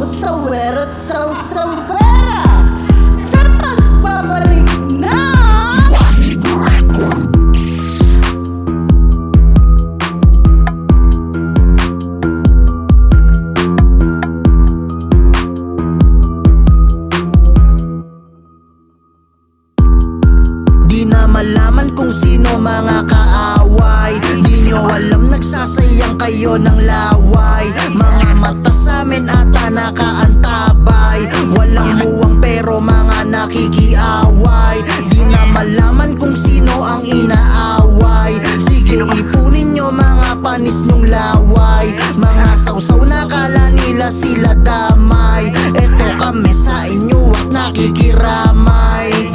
sawer at sawsawera sa pagbabalik na di na malaman kung sino mga kaaway. Di nyo alam nagsasayang kayo ng laway. Mga mata sa'min ata nakaantabay. Walang muwang pero mga nakikiaway. Di na malaman kung sino ang inaaway. Sige ipunin nyo mga panis nyong laway. Mga sawsaw na kala nila sila damay. Eto kami sa inyo at nakikiramay.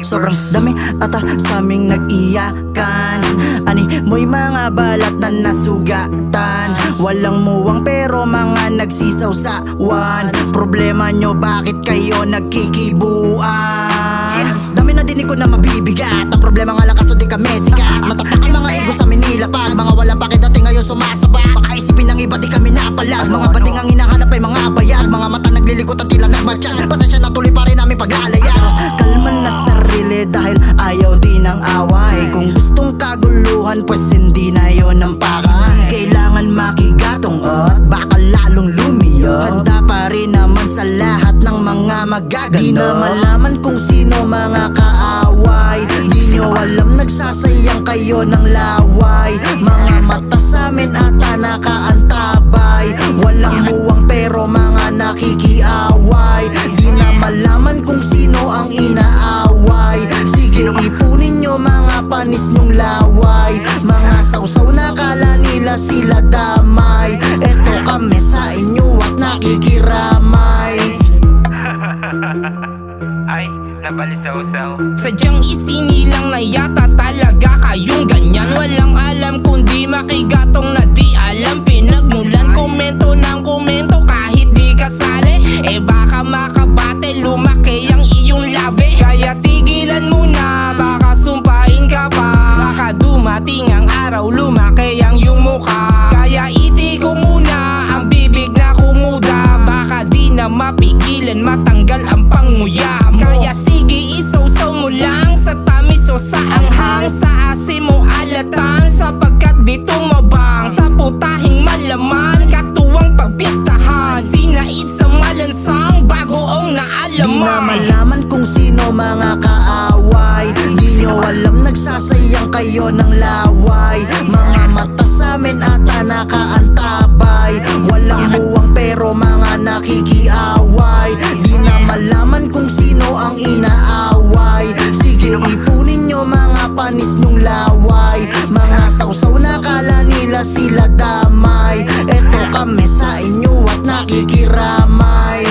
Sobrang dami ata saming nag-iyakan. Ani mo'y mga balat na nasugatan. Walang muwang pero mga nagsisawsawan. Problema nyo bakit kayo nagkikibuan? Dami na dinig ko na mabibigat. Ang problema nga lang kaso di kami sikat. Matapak ang mga ego sa minilapag. Mga walang pakidating ngayon sumasabak. Baka isipin ng iba di kami napalag. Mga bating ang hinahanap ay mga bayag. Mga mata naglilikot at tila nagmatsyag. Pasensya na tuloy pa rin namin paglalayag. Kalman na sarili dahil ayaw din ng away. Kung gustong kaguluhan pues hindi na yon ang pakay. Kailangan makigatong at baka lalong lumiyo. Handa pa rin naman sa lahat ng mga magagano. Di na malaman kung sino mga kaaway. Di nyo alam nagsasayang kayo ng laway. Mga mata sa'min ata nakaantabay. Walang muwang pero mga nakikiaway. Di na malaman kung sino ang inaaway. Sige ipunin nyo mga panis nyong laway. Mga sawsaw na kala nila sila damay. Eto kami sa inyo at nakikiramay. Ay, napalisaw-saw. Sadyang isinilang na yata talaga kayong ganyan. Walang alam kundi makigatong na di alam. Pinagmulan komento ng komento kahit di kasali. Eh baka makabate lumaki ang iyong labi. Kaya tigilan mo na baka sumpain ka pa. Baka dumating ang araw lumaki ang iyong mukha. Kaya iti ko muna ang bibig na kumuda. Baka di na mapigilan matanggal ang panguya mo. Kaya sige isawsaw mo lang sa tamis o sa anghang. Sa asim mo alatan sapagkat di tumabang. Sa putahing malaman katuwang pagpiestahan. Sinait sa malansang bagoong naalaman. Di na malaman kung sino mga kaaway. Di nyo alam nagsasayang kayo ng laway. Mga mata sa'min ata nakaantabay. Walang muwang pero mga nakikiaway. Di na malaman kung sino ang inaaway. Sige ipunin nyo mga panis nyong laway. Mga sawsaw na kala nila sila damay. Eto kami sa inyo at nakikiramay.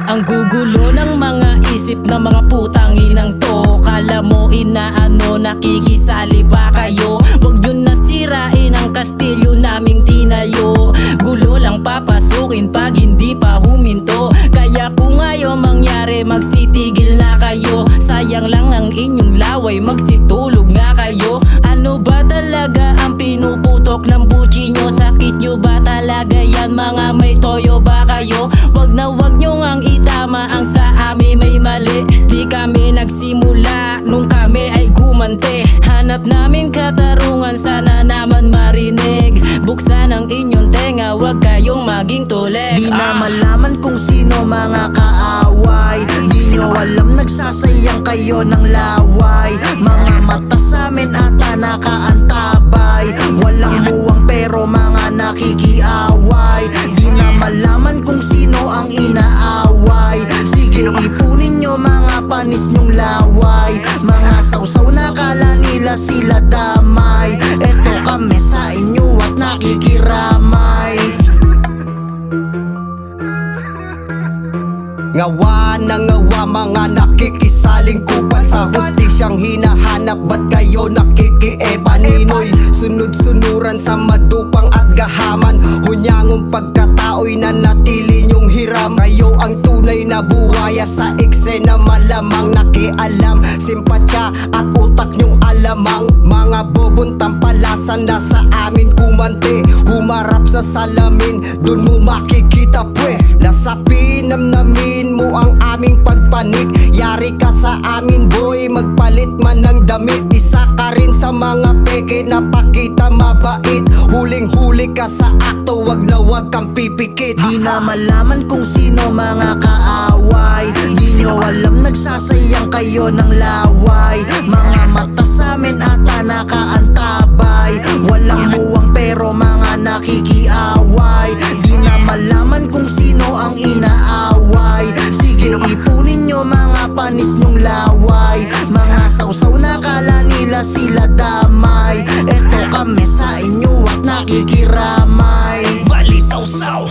Ang gugulo ng mga isip ng mga putang inang to. Kala mo inaano nakikisali ba kayo? Huwag nyo nasirain ang kastilyo naming tinayo. Gulo lang papasukin pag hindi pa huminto. Kaya kung ayaw mangyari magsitigil na kayo. Sayang lang ang inyong laway magsitulog na kayo. Ano ba talaga ang pinuputok ng buchi nyo? Sakit nyo ba talaga yan mga may toyo ba kayo? Wag nyo ngang itama ang sa amin may mali. Di kami nagsimula nung kami ay gumante. Hanap namin katarungan sana naman marinig. Buksan ang inyong tenga wag kayong maging tulik. Di na malaman kung sino mga kaaway. Di nyo alam nagsasayang kayo ng laway. Mga mata sa'min ata nakaantabay. Walang muwang pero mga nakikiaway. Di na malaman kung sino ang inaaway. Sige ipunin nyo mga panis nyong laway. Mga sawsaw na kala nila sila damay. Eto kami sa inyo at nakikiramay. Ngawa na ngawa mga nakikisaling kupal. Sa hustisyang hinahanap ba't kayo nakikiepanoy? Sunod-sunuran sa madupang at gahaman. Hunyangong pagkatao tao'y nanatili nyong hiram. Kayo ang tunay na buhaya sa eksena, malamang nakialam. Simpatsya at utak nyong alamang, mga bobong tampalasan na sa amin kumante. Humarap sa salamin, dun mo makikita pwe. Lasapin, namnamin mo ang aming pagpanik. Yari ka sa amin boy, magpalit man ng damit. Isa ka rin sa mga peke na pakita mabait. Huling-huli ka sa akto, wag na wag kang pipikit. Di na malaman kung sino mga kaaway. Di nyo alam nagsasayang kayo ng laway. Mga mata sa amin ata nakaantabay. Walang muwang pero mga nakikiaway. Di na malaman kung sino ang inaaway. Sige ipunin nyo mga panis nyong laway. Mga sausaw na kala nila sila damay. Eto kami sa inyo at nakikiramay. Balisawsaw.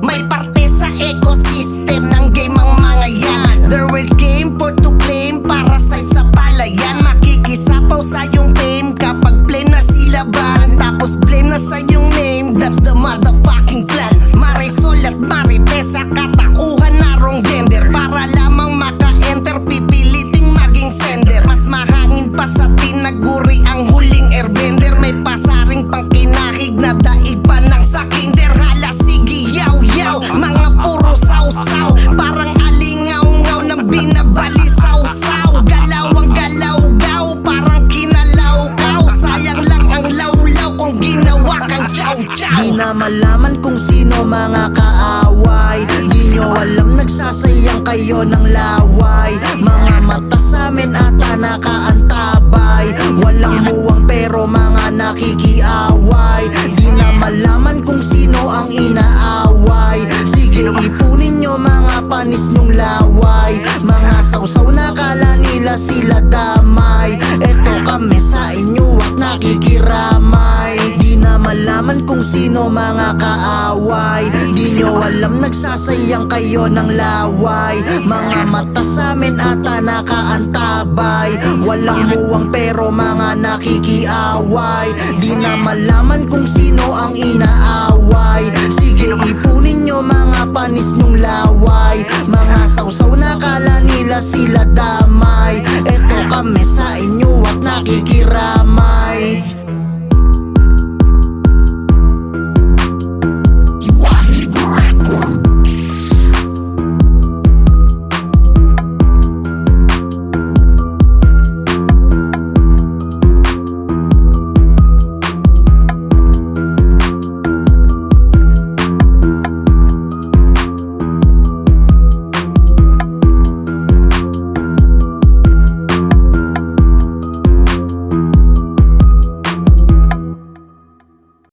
May parte sa ecosystem ng game ang mga yan. There will game for to claim, parasite sa palayan. Makikisapaw sa yung fame kapag play na sila ban. Tapos blame na sa yung name, that's the motherfucking plan. Marisol at Marites sa katauhan na wrong gender. Para lamang maka-enter, pipiliting maging sender. Mas mahangin pa sa tinaguri ang huling airbender. May pasaring pang kinahig na daig pa ng sakinder. Hala sige yaw-yaw, mga puro saw-saw. Parang alingaw-ngaw ng binabalisaw-saw. Galawang galaw-gaw, parang kinalaw-kaw. Sayang lang ang lawlaw kung ginawa kang chow-chow. Di na malaman kung sino mga kaaway. Di nyo alam nagsasayang kayo ng laway. Mga mata sa amin ata nakaantabay. Walang muwang pero mga nakikiaway. Di na malaman kung sino ang inaaway. Sige ipunin nyo mga panis nyong laway. Mga sausaw na kala nila sila damay. Eto kami sa inyo at nakikiramay. Di na malaman kung sino mga kaaway. Di nyo alam nagsasayang kayo ng laway. Mga mata sa amin ata nakaantabay. Walang muwang pero mga nakikiaway. Di na malaman kung sino ang inaaway. Sige ipunin nyo mga panis nyong laway. Mga sausaw na kala nila sila damay. Eto kami sa inyo at nakikiramay.